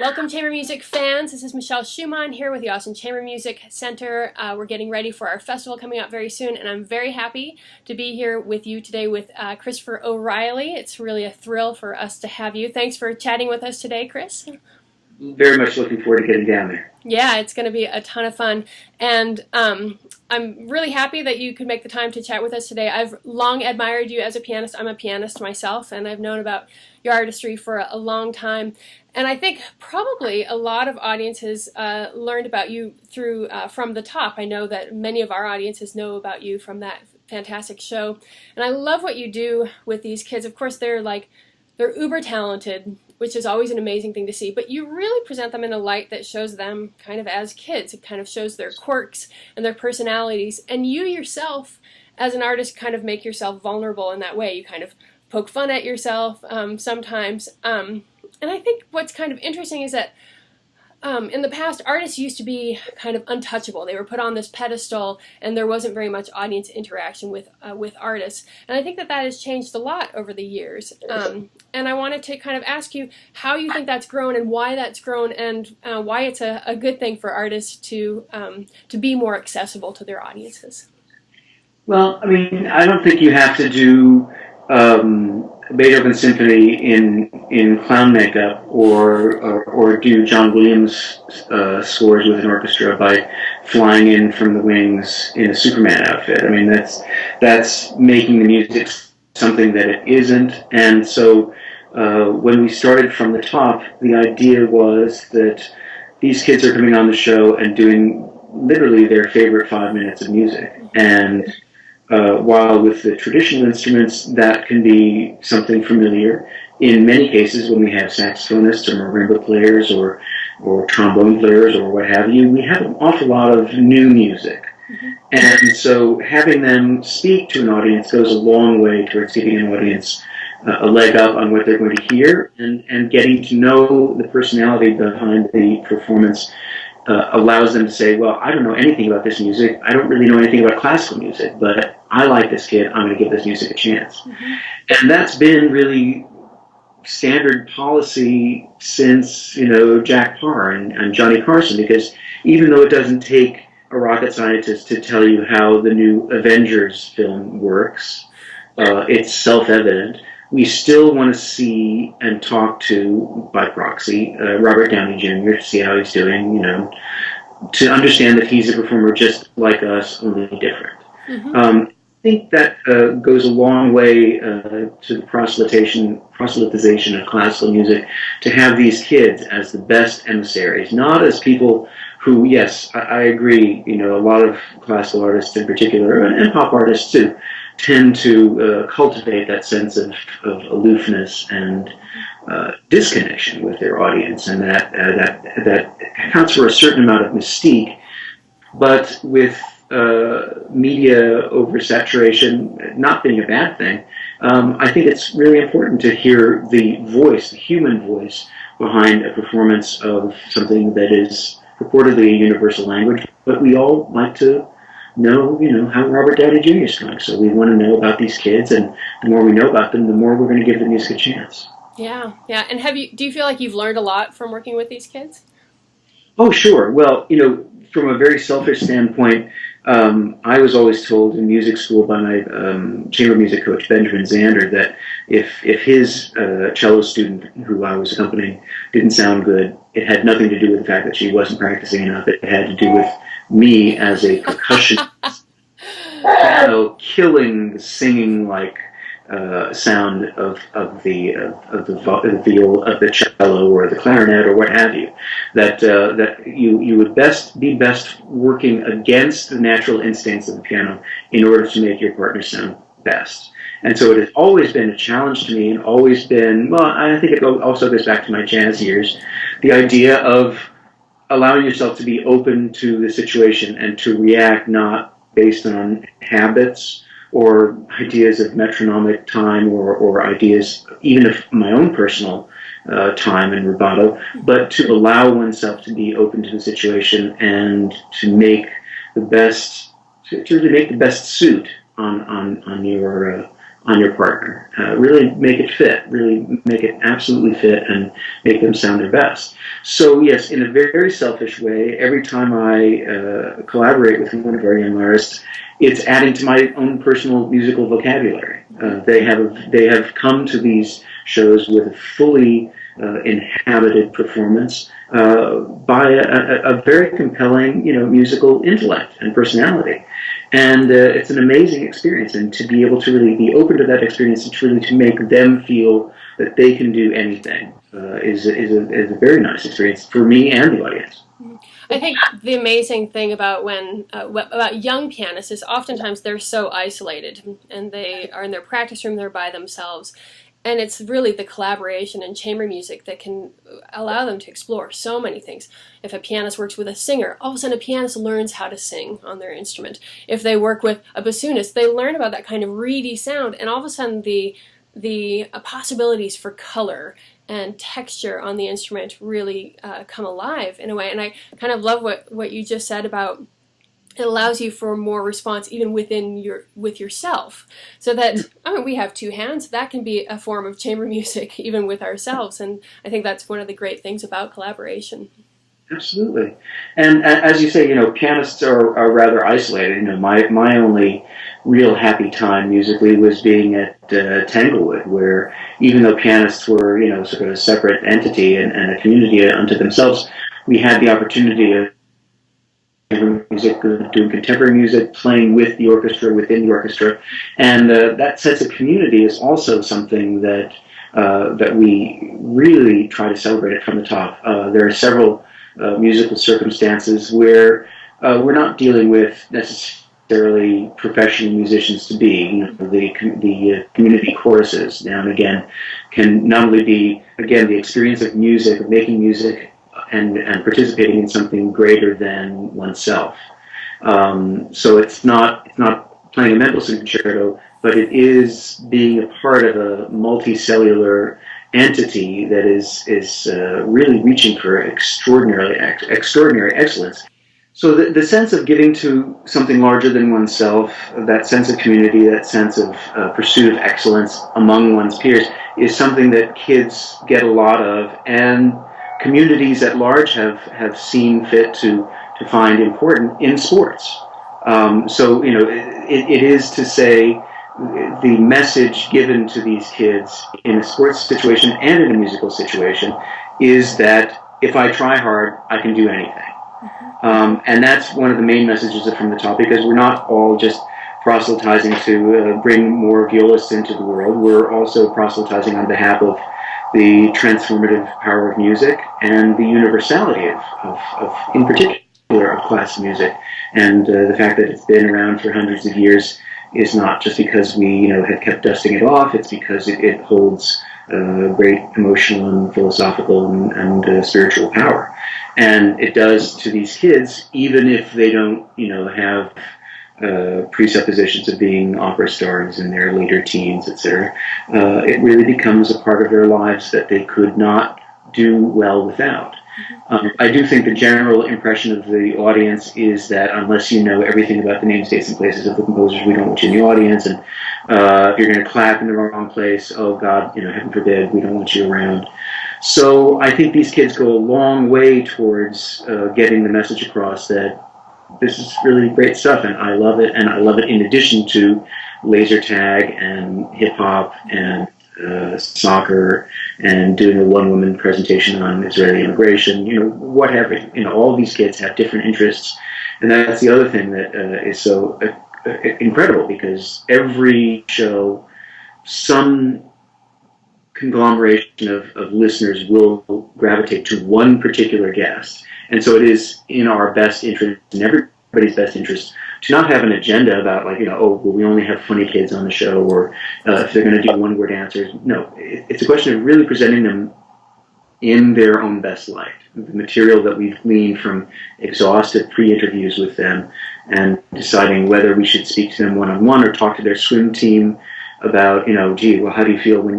Welcome, Chamber Music fans. This is Michelle Schumann here with the Austin Chamber Music Center. We're getting ready for our festival coming up very soon, and I'm very happy to be here with you today with Christopher O'Reilly. It's really a thrill for us to have you. Thanks for chatting with us today, Chris. Very much looking forward to getting down there. Yeah, it's going to be a ton of fun, and I'm really happy that you could make the time to chat with us today. I've long admired you as a pianist. I'm a pianist myself, and I've known about your artistry for a long time. And I think probably a lot of audiences learned about you through From the Top. I know that many of our audiences know about you from that fantastic show. And I love what you do with these kids. Of course, they're uber talented, which is always an amazing thing to see. But you really present them in a light that shows them kind of as kids. It kind of shows their quirks and their personalities. And you yourself, as an artist, kind of make yourself vulnerable in that way. You kind of poke fun at yourself sometimes. And I think what's kind of interesting is that in the past, artists used to be kind of untouchable. They were put on this pedestal, and there wasn't very much audience interaction with artists. And I think that has changed a lot over the years. And I wanted to kind of ask you how you think that's grown and why that's grown, and why it's a good thing for artists to be more accessible to their audiences. Well, I mean, I don't think you have to do Beethoven's symphony in clown makeup or do John Williams scores with an orchestra by flying in from the wings in a Superman outfit. I mean, that's making the music something that it isn't. And so when we started From the Top, the idea was that these kids are coming on the show and doing literally their favorite 5 minutes of music. And while with the traditional instruments, that can be something familiar. In many cases, when we have saxophonists or marimba players or trombone players or what have you, we have an awful lot of new music. Mm-hmm. And so having them speak to an audience goes a long way towards giving an audience a leg up on what they're going to hear, and getting to know the personality behind the performance allows them to say, well, I don't know anything about this music. I don't really know anything about classical music, but I like this kid. I'm going to give this music a chance. Mm-hmm. And that's been really standard policy since, Jack Parr and Johnny Carson, because even though it doesn't take a rocket scientist to tell you how the new Avengers film works, it's self-evident. We still want to see and talk to, by proxy, Robert Downey Jr. to see how he's doing, to understand that he's a performer just like us, only different. Mm-hmm. I think that goes a long way to the proselytization of classical music, to have these kids as the best emissaries, not as people who, yes, I agree, a lot of classical artists in particular, and pop artists too, tend to cultivate that sense of aloofness and disconnection with their audience, and that accounts for a certain amount of mystique. But with media oversaturation not being a bad thing, I think it's really important to hear the voice, the human voice, behind a performance of something that is purportedly a universal language, but we all like to know, how Robert Downey Jr. is doing. So we want to know about these kids, and the more we know about them, the more we're going to give the music a chance. Yeah. And do you feel like you've learned a lot from working with these kids? Oh, sure. Well, from a very selfish standpoint, I was always told in music school by my chamber music coach, Benjamin Zander, that if his cello student, who I was accompanying, didn't sound good, it had nothing to do with the fact that she wasn't practicing enough. It had to do with me as a percussionist, killing the singing like sound of the viol, of the cello or the clarinet or what have you. That you would be best working against the natural instincts of the piano in order to make your partner sound best. And so it has always been a challenge to me, and always been, well, I think it also goes back to my jazz years, the idea of allowing yourself to be open to the situation and to react not based on habits or ideas of metronomic time or ideas even of my own personal time and rubato, but to allow oneself to be open to the situation and to make the best, to make the best suit on on your partner. Really make it fit, really make it absolutely fit and make them sound their best. So yes, in a very selfish way, every time I collaborate with one of our young artists, it's adding to my own personal musical vocabulary. They have come to these shows with a fully inhabited performance by a very compelling, musical intellect and personality. And it's an amazing experience, and to be able to really be open to that experience and truly to make them feel that they can do anything is a very nice experience for me and the audience. I think the amazing thing about about young pianists is oftentimes they're so isolated, and they are in their practice room, they're by themselves. And it's really the collaboration and chamber music that can allow them to explore so many things. If a pianist works with a singer, all of a sudden a pianist learns how to sing on their instrument. If they work with a bassoonist, they learn about that kind of reedy sound, and all of a sudden the possibilities for color and texture on the instrument really come alive in a way. And I kind of love what you just said about it allows you for more response even with yourself. So that, we have two hands, that can be a form of chamber music even with ourselves. And I think that's one of the great things about collaboration. Absolutely. And as you say, pianists are rather isolated. My only real happy time musically was being at Tanglewood, where even though pianists were, sort of a separate entity and a community unto themselves, we had the opportunity of music, doing contemporary music, playing with the orchestra, within the orchestra. And that sense of community is also something that we really try to celebrate it from the top. There are several musical circumstances where we're not dealing with necessarily professional musicians to be. The community choruses now and again can not only be, again, the experience of music, of making music, and participating in something greater than oneself. So it's not playing a Mendelssohn concerto, but it is being a part of a multicellular entity that is really reaching for extraordinary excellence. So the sense of giving to something larger than oneself, that sense of community, that sense of pursuit of excellence among one's peers, is something that kids get a lot of, and communities at large have seen fit to find important in sports. So it is to say, the message given to these kids in a sports situation and in a musical situation is that if I try hard, I can do anything. And that's one of the main messages from the top, because we're not all just proselytizing to bring more violists into the world. We're also proselytizing on behalf of the transformative power of music and the universality of in particular, of classical music. And the fact that it's been around for hundreds of years is not just because we have kept dusting it off. It's because it holds great emotional and philosophical and spiritual power. And it does to these kids, even if they don't have presuppositions of being opera stars in their later teens, etc. It really becomes a part of their lives that they could not do well without. I do think the general impression of the audience is that unless you know everything about the names, dates, and places of the composers, we don't want you in the audience. And if you're going to clap in the wrong place, oh God, heaven forbid, we don't want you around. So I think these kids go a long way towards getting the message across that this is really great stuff, and I love it, and I love it in addition to laser tag and hip-hop and soccer and doing a one-woman presentation on Israeli immigration, whatever. All these kids have different interests, and that's the other thing that is so incredible, because every show, some conglomeration of listeners will gravitate to one particular guest. And so it is in our best interest, in everybody's best interest, to not have an agenda about we only have funny kids on the show, or if they're going to do one-word answers. No, it's a question of really presenting them in their own best light. The material that we've gleaned from exhaustive pre-interviews with them, and deciding whether we should speak to them one-on-one or talk to their swim team about, how do you feel when,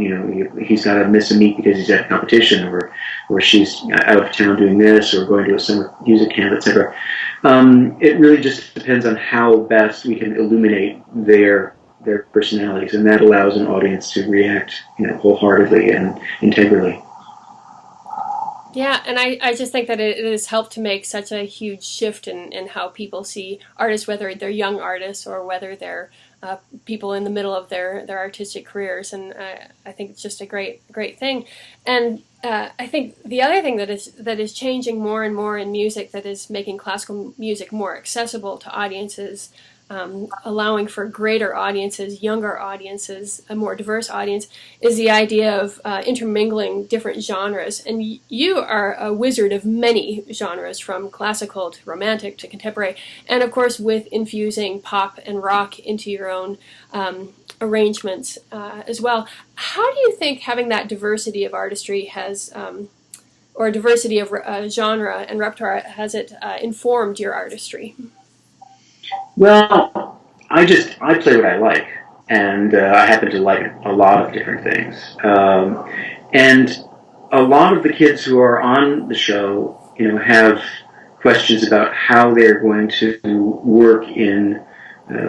he's got to miss a meet because he's at competition, or she's out of town doing this, or going to a summer music camp, etc. It really just depends on how best we can illuminate their their personalities, and that allows an audience to react, wholeheartedly and integrally. Yeah, and I just think that it has helped to make such a huge shift in how people see artists, whether they're young artists or whether they're people in the middle of their artistic careers, and I think it's just a great thing. And I think the other thing that is changing more and more in music, that is making classical music more accessible to audiences, allowing for greater audiences, younger audiences, a more diverse audience, is the idea of intermingling different genres. And you are a wizard of many genres, from classical to romantic to contemporary, and of course with infusing pop and rock into your own arrangements as well. How do you think having that diversity of artistry has, or diversity of genre and repertoire, has it informed your artistry? Well, I play what I like, and I happen to like a lot of different things. And a lot of the kids who are on the show, have questions about how they're going to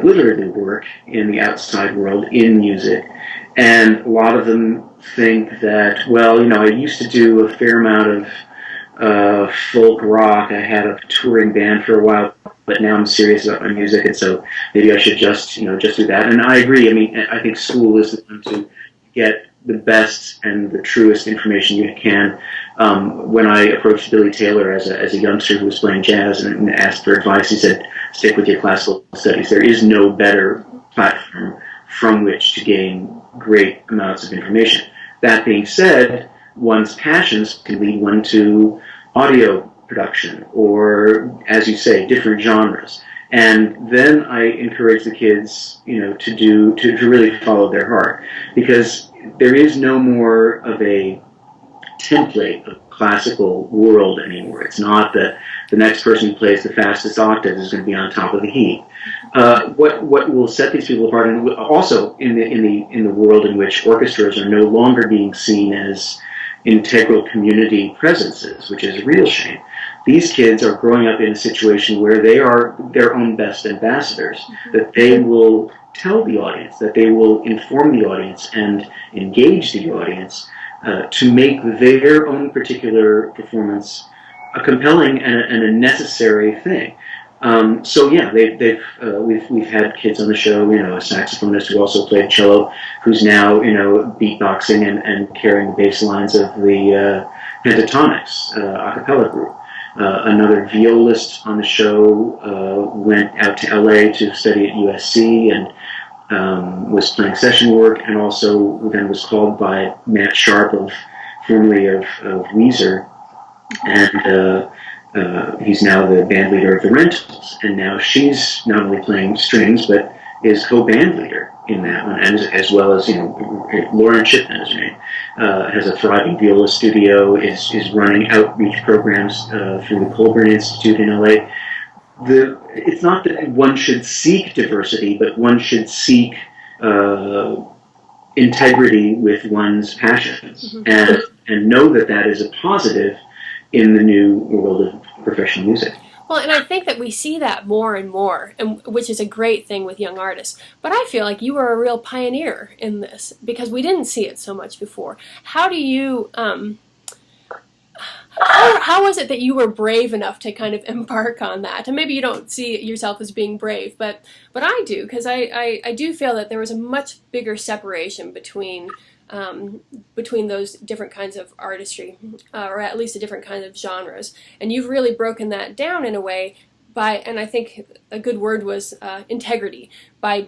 literally work in the outside world in music. And a lot of them think that, well, I used to do a fair amount of folk rock. I had a touring band for a while, but now I'm serious about my music, and so maybe I should just do that. And I agree. I mean, I think school is the time to get the best and the truest information you can. When I approached Billy Taylor as a youngster who was playing jazz and asked for advice, he said, "Stick with your classical studies. There is no better platform from which to gain great amounts of information." That being said, one's passions can lead one to audio production, or, as you say, different genres. And then I encourage the kids, to really follow their heart, because there is no more of a template of classical world anymore. It's not that the next person who plays the fastest octave is going to be on top of the heap. What will set these people apart, and also in the world in which orchestras are no longer being seen as integral community presences, which is a real shame. These kids are growing up in a situation where they are their own best ambassadors, that they will tell the audience, that they will inform the audience and engage the audience to make their own particular performance a compelling and a necessary thing. So yeah, we've had kids on the show, a saxophonist who also played cello, who's now beatboxing and carrying the bass lines of the Pentatonics a cappella group. Another violist on the show went out to LA to study at USC and was playing session work, and also then was called by Matt Sharp, formerly of Weezer, and he's now the band leader of the Rentals, and now she's not only playing strings but is co-band leader in that one, and as well as Lauren Chipman is her name, has a thriving viola studio, is running outreach programs through the Colburn Institute in LA. It's not that one should seek diversity, but one should seek integrity with one's passions, and know that is a positive in the new world of professional music. Well, and I think that we see that more and more, which is a great thing with young artists. But I feel like you were a real pioneer in this, because we didn't see it so much before. How do you, how was it that you were brave enough to kind of embark on that? And maybe you don't see yourself as being brave, but I do, because I do feel that there was a much bigger separation between those different kinds of artistry, or at least the different kinds of genres. And you've really broken that down in a way and I think a good word was integrity, by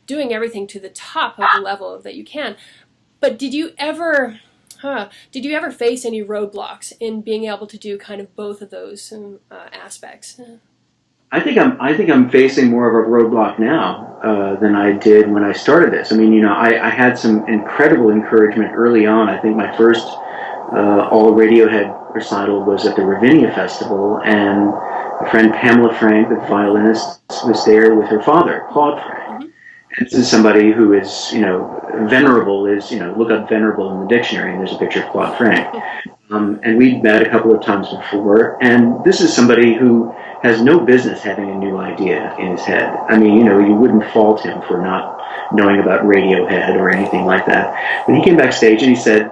doing everything to the top of the level that you can. But did you ever face any roadblocks in being able to do kind of both of those aspects? I think I'm facing more of a roadblock now than I did when I started this. I mean, I had some incredible encouragement early on. I think my first all Radiohead recital was at the Ravinia Festival, and a friend Pamela Frank, the violinist, was there with her father, Claude Frank. This is somebody who is, venerable is, look up venerable in the dictionary, and there's a picture of Claude Frank. And we'd met a couple of times before, and this is somebody who has no business having a new idea in his head. I mean, you wouldn't fault him for not knowing about Radiohead or anything like that. But he came backstage and he said,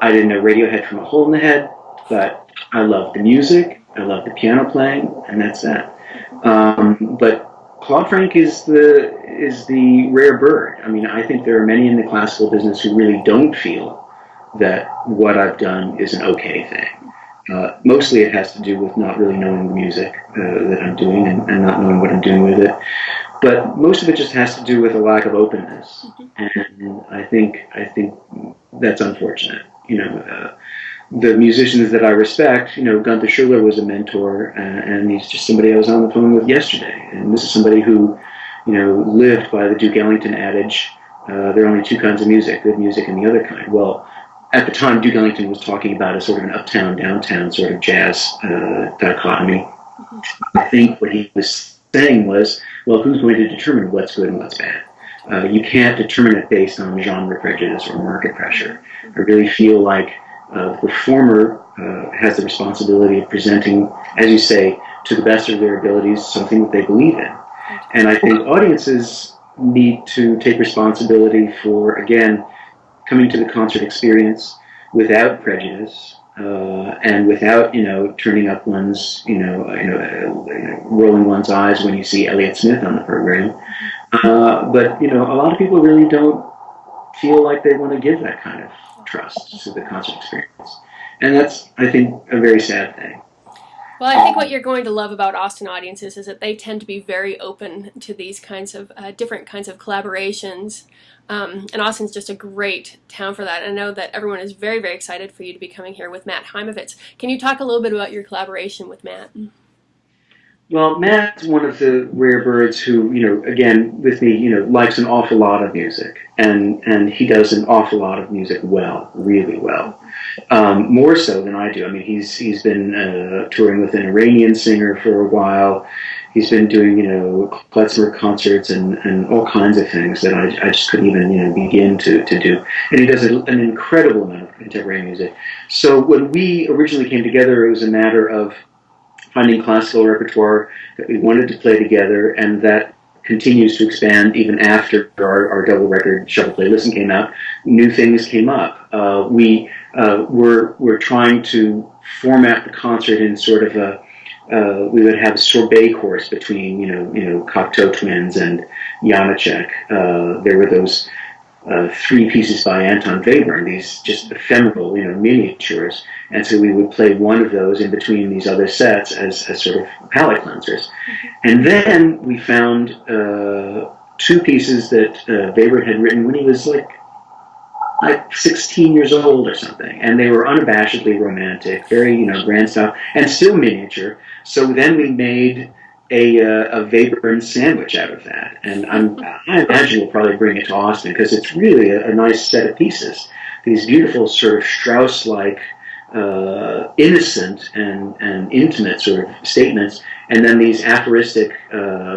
I didn't know Radiohead from a hole in the head, but I love the music, I love the piano playing, and that's that. But Claude Frank is the rare bird. I mean, I think there are many in the classical business who really don't feel that what I've done is an okay thing. Mostly it has to do with not really knowing the music that I'm doing and not knowing what I'm doing with it. But most of it just has to do with a lack of openness. And I think that's unfortunate. The musicians that I respect, Gunther Schuller was a mentor, and he's just somebody I was on the phone with yesterday. And this is somebody who, lived by the Duke Ellington adage, there are only two kinds of music, good music and the other kind. Well, at the time, Duke Ellington was talking about a sort of an uptown, downtown sort of jazz dichotomy. I think what he was saying was, well, who's going to determine what's good and what's bad? You can't determine it based on genre prejudice or market pressure. I really feel like the performer has the responsibility of presenting, as you say, to the best of their abilities, something that they believe in. And I think audiences need to take responsibility for, again, coming to the concert experience without prejudice and without, turning up one's, rolling one's eyes when you see Elliott Smith on the program. But, a lot of people really don't feel like they want to give that kind of trust to the concert experience. And that's, I think, a very sad thing. Well, I think what you're going to love about Austin audiences is that they tend to be very open to these kinds of different kinds of collaborations. And Austin's just a great town for that. I know that everyone is very, very excited for you to be coming here with Matt Heimovitz. Can you talk a little bit about your collaboration with Matt? Well, Matt's one of the rare birds who, again, with me, likes an awful lot of music. And he does an awful lot of music well, really well. More so than I do. I mean, he's been touring with an Iranian singer for a while. He's been doing, klezmer concerts and all kinds of things that I just couldn't even, begin to do. And he does an incredible amount of contemporary music. So when we originally came together, it was a matter of finding classical repertoire that we wanted to play together, and that continues to expand even after our double record Shuffle Play Listen came out. New things came up. We're trying to format the concert in sort of we would have a sorbet course between Cocteau Twins and Janacek. There were those three pieces by Anton Webern, these just ephemeral, miniatures. And so we would play one of those in between these other sets as sort of palate cleansers. And then we found two pieces that Webern had written when he was like 16 years old or something. And they were unabashedly romantic, very, grand style, and still miniature. So then we made a Webern sandwich out of that. And I imagine we'll probably bring it to Austin because it's really a nice set of pieces. These beautiful sort of Strauss-like innocent and intimate sort of statements, and then these aphoristic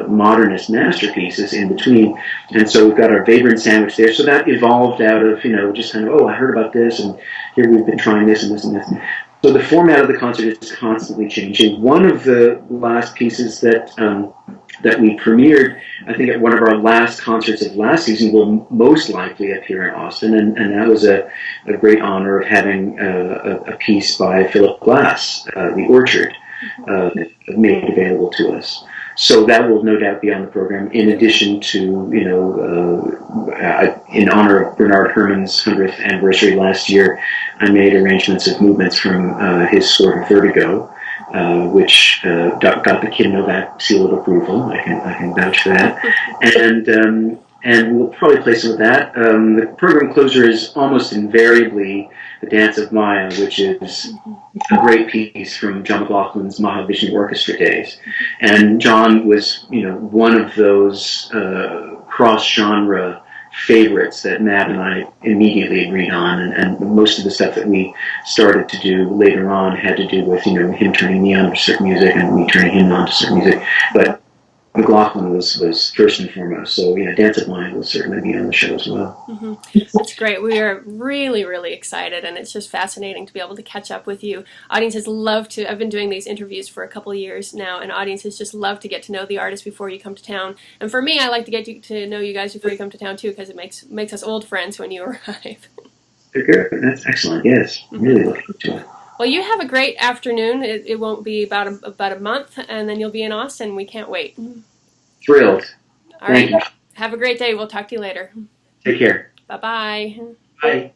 modernist masterpieces in between. And so we've got our Webern sandwich there. So that evolved out of, just kind of, I heard about this, and here we've been trying this and this and this. So the format of the concert is constantly changing. One of the last pieces that we premiered, I think at one of our last concerts of last season, will most likely appear in Austin, and that was a great honor of having a piece by Philip Glass, The Orchard, made available to us. So that will no doubt be on the program, in addition to, in honor of Bernard Herrmann's 100th anniversary last year, I made arrangements of movements from his Sword of Vertigo, which got the Kim Novak seal of approval. I can vouch for that. And we'll probably play some of that. The program closer is almost invariably The Dance of Maya, which is a great piece from John McLaughlin's Mahavishnu Orchestra days. And John was, one of those cross-genre favorites that Matt and I immediately agreed on, and most of the stuff that we started to do later on had to do with, him turning me on to certain music and me turning him on to certain music. But McLaughlin was first and foremost. So yeah, Dance of Mind will certainly be on the show as well. That's great. We are really, really excited, and it's just fascinating to be able to catch up with you. Audiences love to. I've been doing these interviews for a couple of years now, and audiences just love to get to know the artist before you come to town. And for me, I like to get to know you guys before you come to town too, because it makes us old friends when you arrive. Good. That's excellent. Yes, really looking to it. Well, you have a great afternoon. It won't be about a month, and then you'll be in Austin. We can't wait. Thrilled. All right. Thank you. Have a great day. We'll talk to you later. Take care. Bye-bye. Bye.